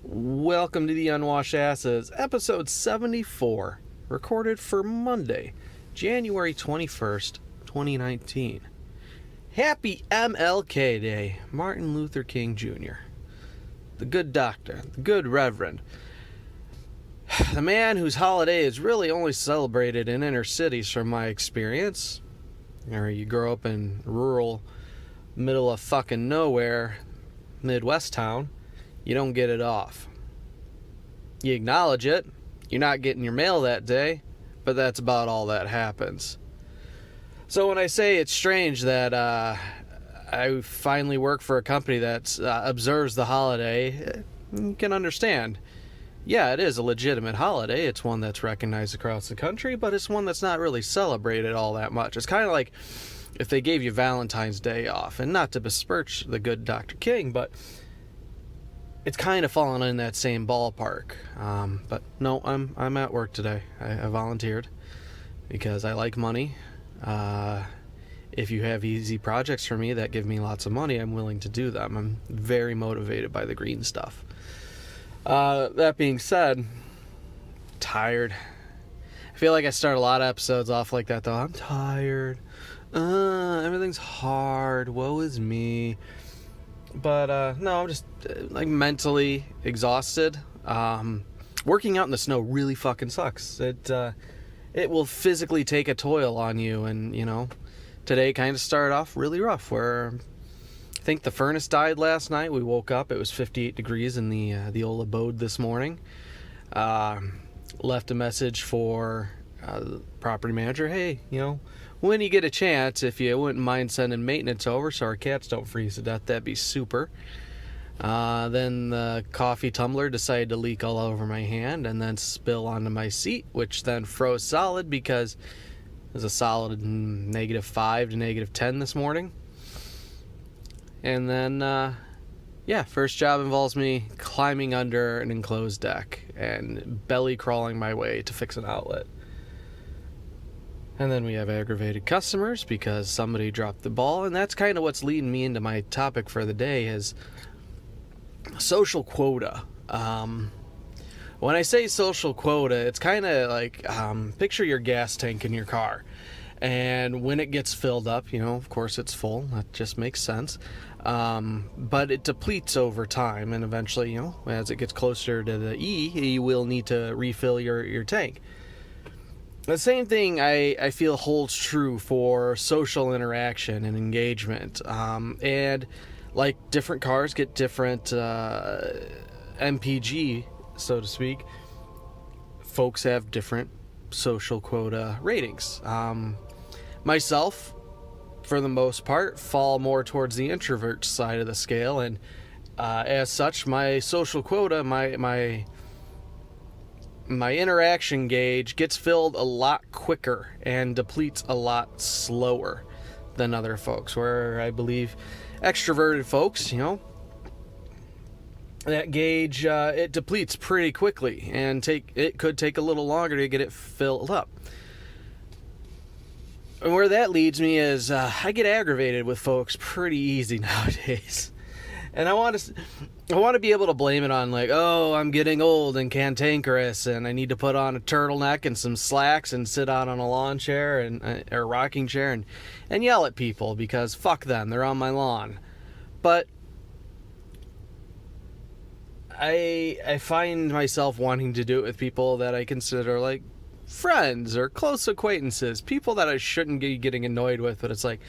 Welcome to the Unwashed Asses, episode 74, recorded for Monday, January 21st, 2019. Happy MLK Day, Martin Luther King Jr., the good doctor, the good reverend, the man whose holiday is really only celebrated in inner cities from my experience. Or you grow up in rural, middle of fucking nowhere, Midwest town, you don't get it off. You acknowledge it, you're not getting your mail that day, but that's about all that happens. So when I say it's strange that I finally work for a company that observes the holiday, you can understand. Yeah, it is a legitimate holiday. It's one that's recognized across the country, but it's one that's not really celebrated all that much. It's kind of like if they gave you Valentine's Day off, and not to besmirch the good Dr. King, but it's kind of fallen in that same ballpark. But no, I'm at work today. I volunteered because I like money. If you have easy projects for me that give me lots of money, I'm willing to do them. I'm very motivated by the green stuff. That being said, tired. I feel like I start a lot of episodes off like that though. I'm tired. Everything's hard. Woe is me. But no, I'm just like mentally exhausted. Working out in the snow really fucking sucks. It will physically take a toll on you, and you know, today kind of started off really rough. Where I think the furnace died last night. We woke up, it was 58 degrees in the old abode this morning. Left a message for the property manager. Hey, you know, when you get a chance, if you wouldn't mind sending maintenance over so our cats don't freeze to death, that'd be super. Then the coffee tumbler decided to leak all over my hand and then spill onto my seat, which then froze solid because it was a solid -5 to -10 this morning. And then, first job involves me climbing under an enclosed deck and belly crawling my way to fix an outlet. And then we have aggravated customers because somebody dropped the ball, and that's kind of what's leading me into my topic for the day is social quota. When I say social quota, it's kind of like picture your gas tank in your car. And when it gets filled up, you know, of course it's full. That just makes sense. But it depletes over time, and eventually, you know, as it gets closer to the E, you will need to refill your tank. The same thing I feel holds true for social interaction and engagement. And like different cars get different MPG, so to speak, folks have different social quota ratings. Myself, for the most part, fall more towards the introvert side of the scale, and as such, my social quota, my interaction gauge gets filled a lot quicker and depletes a lot slower than other folks, where I believe extroverted folks, you know, that gauge, it depletes pretty quickly, and it could take a little longer to get it filled up. And where that leads me is I get aggravated with folks pretty easy nowadays. And I want to be able to blame it on, like, oh, I'm getting old and cantankerous and I need to put on a turtleneck and some slacks and sit out on a lawn chair or a rocking chair and yell at people because fuck them, they're on my lawn. But I find myself wanting to do it with people that I consider like friends or close acquaintances, people that I shouldn't be getting annoyed with, but it's like,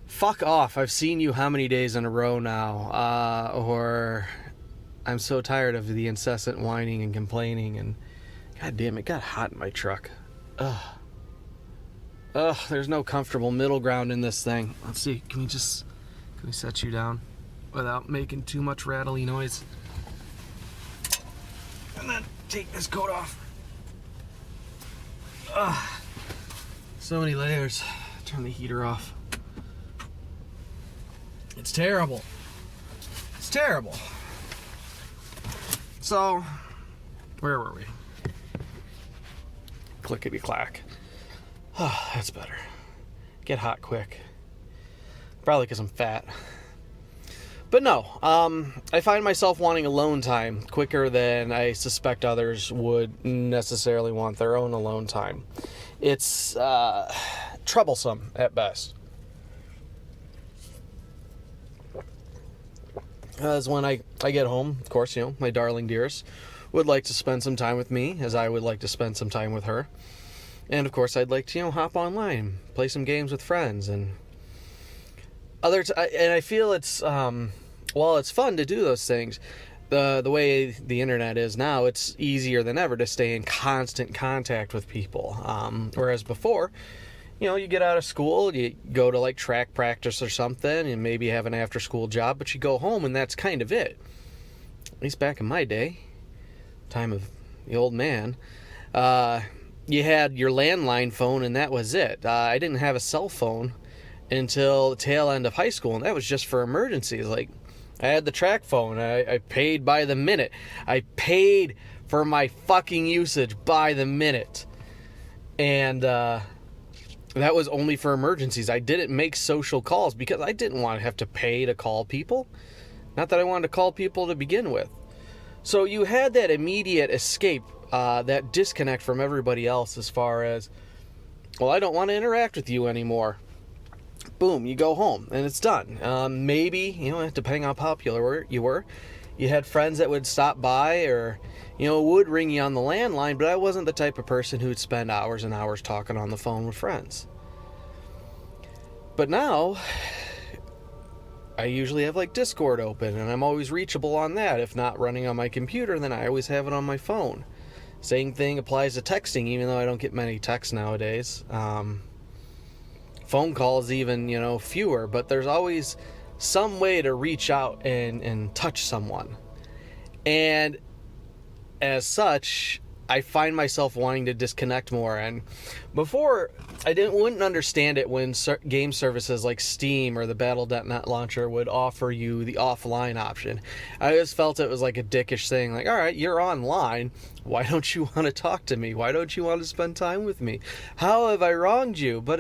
fuck off, I've seen you how many days in a row now, or I'm so tired of the incessant whining and complaining, and god damn, it got hot in my truck. Ugh, there's no comfortable middle ground in this thing. Let's see, can we set you down without making too much rattly noise? And then take this coat off. Ugh, so many layers. Turn the heater off. It's terrible. It's terrible. So, where were we? Clickety clack. Oh, that's better. Get hot quick. Probably because I'm fat. But no, I find myself wanting alone time quicker than I suspect others would necessarily want their own alone time. It's troublesome at best. As when I get home, of course, my darling dearest would like to spend some time with me, as I would like to spend some time with her. And of course, I'd like to, hop online, play some games with friends, and and I feel it's, while it's fun to do those things, the way the internet is now, it's easier than ever to stay in constant contact with people. Whereas before, you get out of school, you go to like track practice or something, and maybe have an after school job, but you go home and that's kind of it. At least back in my day, time of the old man, you had your landline phone and that was it. I didn't have a cell phone until the tail end of high school, and that was just for emergencies. Like, I had the track phone. I paid by the minute. I paid for my fucking usage by the minute. And that was only for emergencies. I didn't make social calls because I didn't want to have to pay to call people. Not that I wanted to call people to begin with. So you had that immediate escape, that disconnect from everybody else as far as, well, I don't want to interact with you anymore. Boom, you go home and it's done. Maybe, depending on how popular you were, you had friends that would stop by or, would ring you on the landline, but I wasn't the type of person who would spend hours and hours talking on the phone with friends. But now, I usually have like Discord open and I'm always reachable on that. If not running on my computer, then I always have it on my phone. Same thing applies to texting, even though I don't get many texts nowadays. Phone calls even, fewer, but there's always some way to reach out and touch someone. And as such, I find myself wanting to disconnect more. And before, I wouldn't understand it when game services like Steam or the Battle.net launcher would offer you the offline option. I always felt it was like a dickish thing. Like, all right, you're online. Why don't you want to talk to me? Why don't you want to spend time with me? How have I wronged you? But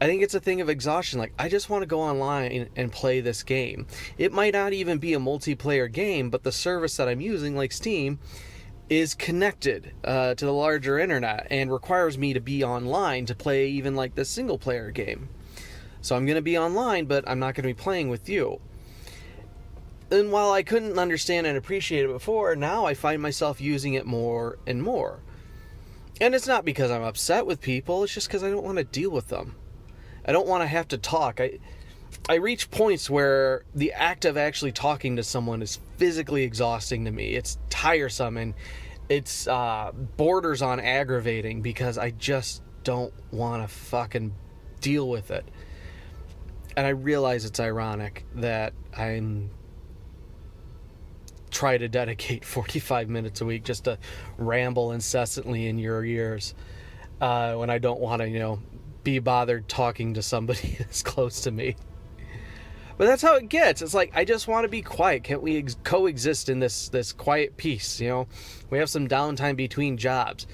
I think it's a thing of exhaustion. Like, I just want to go online and play this game. It might not even be a multiplayer game, but the service that I'm using, like Steam, is connected to the larger internet and requires me to be online to play even like the single player game. So I'm going to be online, but I'm not going to be playing with you. And while I couldn't understand and appreciate it before, now I find myself using it more and more. And it's not because I'm upset with people, it's just because I don't want to deal with them. I don't want to have to talk. I reach points where the act of actually talking to someone is physically exhausting to me. It's tiresome and it's borders on aggravating because I just don't want to fucking deal with it. And I realize it's ironic that I'm try to dedicate 45 minutes a week just to ramble incessantly in your ears when I don't want to, be bothered talking to somebody that's close to me. But that's how it gets. It's like, I just want to be quiet. Can't we coexist in this quiet peace? We have some downtime between jobs.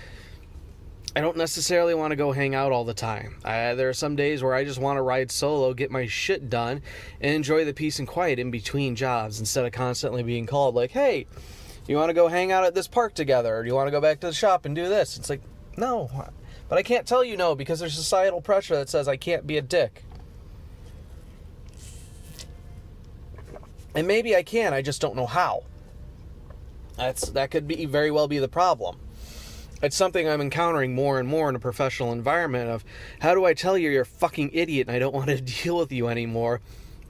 I don't necessarily want to go hang out all the time. There are some days where I just want to ride solo, get my shit done, and enjoy the peace and quiet in between jobs instead of constantly being called like, hey, you want to go hang out at this park together? Or do you want to go back to the shop and do this? It's like, no. But I can't tell you no because there's societal pressure that says I can't be a dick. And maybe I can, I just don't know how. That could very well be the problem. It's something I'm encountering more and more in a professional environment of, how do I tell you you're a fucking idiot and I don't want to deal with you anymore,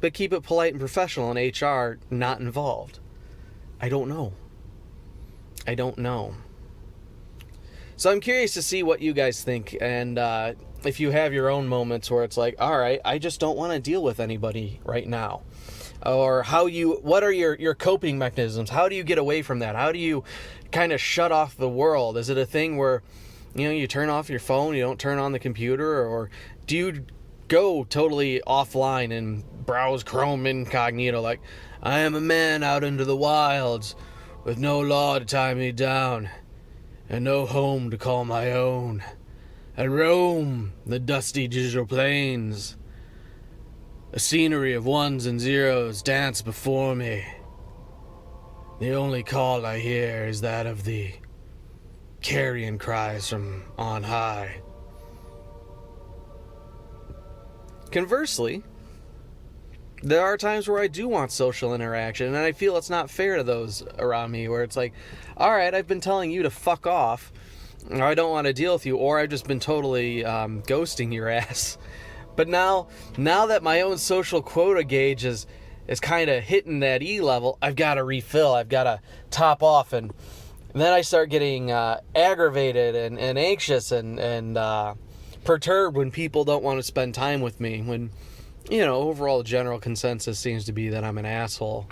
but keep it polite and professional and HR not involved? I don't know. So I'm curious to see what you guys think, and if you have your own moments where it's like, all right, I just don't want to deal with anybody right now. Or what are your coping mechanisms? How do you get away from that? How do you kind of shut off the world? Is it a thing where, you turn off your phone, you don't turn on the computer, or do you go totally offline and browse Chrome incognito like, I am a man out into the wilds with no law to tie me down and no home to call my own. I roam the dusty digital plains A scenery of ones and zeros dance before me. The only call I hear is that of the carrion cries from on high. Conversely, there are times where I do want social interaction, and I feel it's not fair to those around me, where it's like, alright, I've been telling you to fuck off, or I don't want to deal with you, or I've just been totally ghosting your ass. But now that my own social quota gauge is kind of hitting that E level, I've got to refill, I've got to top off, and then I start getting aggravated and anxious and perturbed when people don't want to spend time with me, when, overall general consensus seems to be that I'm an asshole.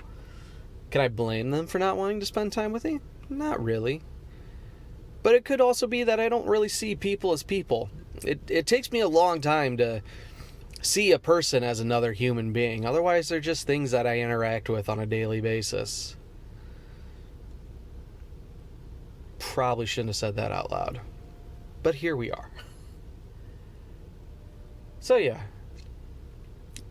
Can I blame them for not wanting to spend time with me? Not really. But it could also be that I don't really see people as people. It takes me a long time to see a person as another human being. Otherwise, they're just things that I interact with on a daily basis. Probably shouldn't have said that out loud. But here we are. So yeah.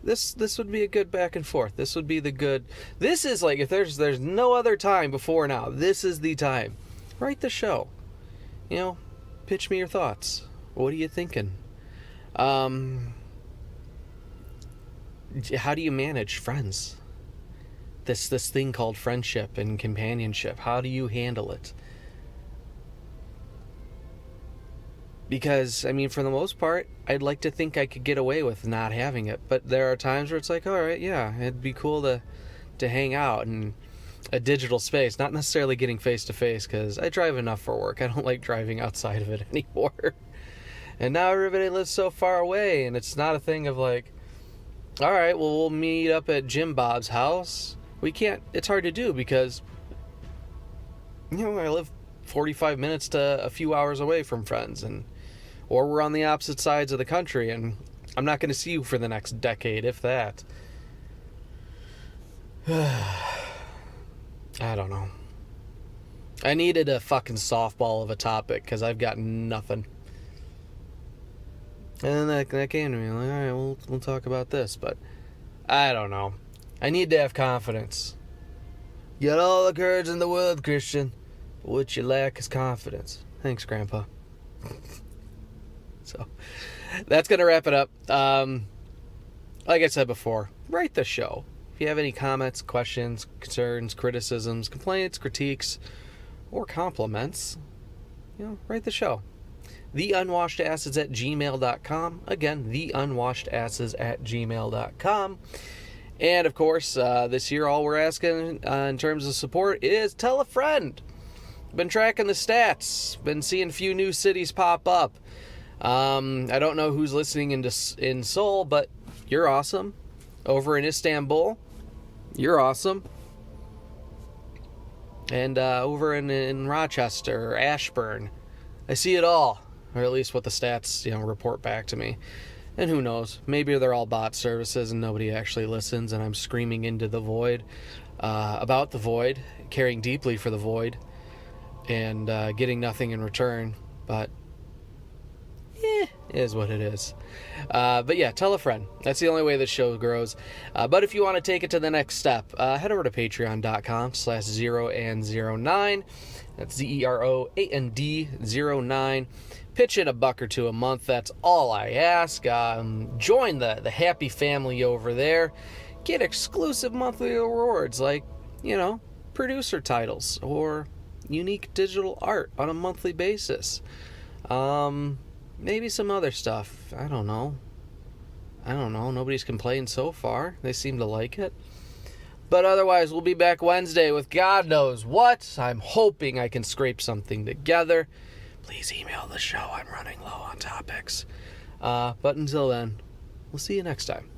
This would be a good back and forth. This would be the good... This is like, if there's no other time before now, this is the time. Write the show. Pitch me your thoughts. What are you thinking? How do you manage friends? This thing called friendship and companionship. How do you handle it? Because, for the most part, I'd like to think I could get away with not having it. But there are times where it's like, all right, yeah, it'd be cool to hang out in a digital space. Not necessarily getting face-to-face, because I drive enough for work. I don't like driving outside of it anymore. And now everybody lives so far away, and it's not a thing of like, all right, well, we'll meet up at Jim Bob's house. We can't, it's hard to do because, I live 45 minutes to a few hours away from friends, or we're on the opposite sides of the country, and I'm not going to see you for the next decade, if that. I don't know. I needed a fucking softball of a topic, because I've got nothing. And then that came to me, like, all right, we'll talk about this, but I don't know. I need to have confidence. You got all the courage in the world, Christian. What you lack is confidence. Thanks, Grandpa. So, that's going to wrap it up. Like I said before, write the show. If you have any comments, questions, concerns, criticisms, complaints, critiques, or compliments, write the show. theunwashedasses@gmail.com. Again, theunwashedasses@gmail.com. And, of course, this year all we're asking in terms of support is tell a friend. Been tracking the stats. Been seeing a few new cities pop up. I don't know who's listening in Seoul, but you're awesome. Over in Istanbul, you're awesome. And over in Rochester or Ashburn, I see it all. Or at least what the stats, report back to me. And who knows? Maybe they're all bot services and nobody actually listens, and I'm screaming into the void about the void, caring deeply for the void, and getting nothing in return. But it is what it is. But yeah, tell a friend. That's the only way this show grows. But if you want to take it to the next step, head over to patreon.com/zeroand09. That's ZEROAND09. Pitch in $1 or $2 a month. That's all I ask. Join the happy family over there. Get exclusive monthly rewards like, producer titles or unique digital art on a monthly basis. Maybe some other stuff. I don't know. Nobody's complained so far. They seem to like it. But otherwise, we'll be back Wednesday with God knows what. I'm hoping I can scrape something together. Please email the show. I'm running low on topics. But until then, we'll see you next time.